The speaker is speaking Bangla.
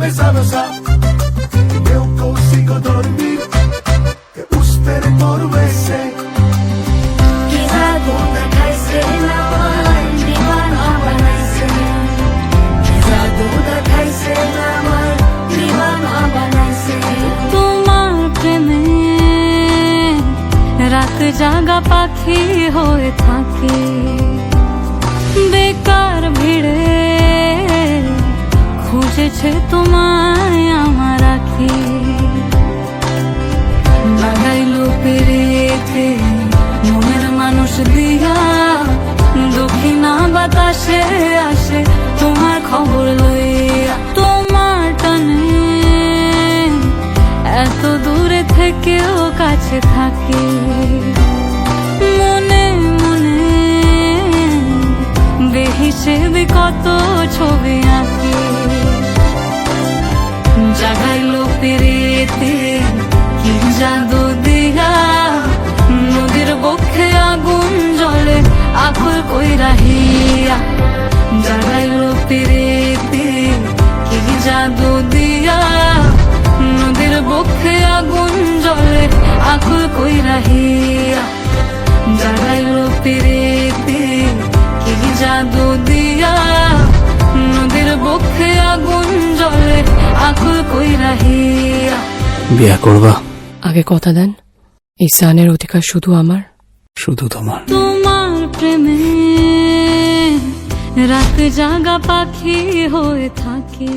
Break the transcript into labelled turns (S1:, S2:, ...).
S1: besa, besa. Eu consigo dormir, te espero por veces.
S2: তোমার প্রেমে রাত জাগা পাখি হয়ে থাকে, বেকার ভিড়ে খুঁজেছে তোমায় আমার আখি। লাগাইলো পেরেতে মনের মানুষ দিয়া, দক্ষিণা বাতাসে আসে তোমার খবর লইয়া। তোমার টানে এত দূরে থেকেও কাছে থাকে, মনে মনে বেহিসেবে কত ছবি আঁকি। জাগাইলো পেরেতে কি জাদু দিয়া, নদীর বক্ষে আগুন জ্বলে আকুল কইরা হিয়া। জাগাইলো পেরেতে কি জাদু দিয়া, নদীর বক্ষে আগুন জ্বলে আকুল কইরা হিয়া। জাগাইলো পেরেতে কি জাদু দিয়া, নদীর বক্ষে আগুন জ্বলে আকুল কইরা হিয়া।
S3: বিয়া করবা?
S4: আগে কথা দেন, এই সানের অধিকার শুধু আমার,
S3: শুধু তোমার।
S2: তোমার প্রেমে রাত জাগা পাখি হয়ে থাকে।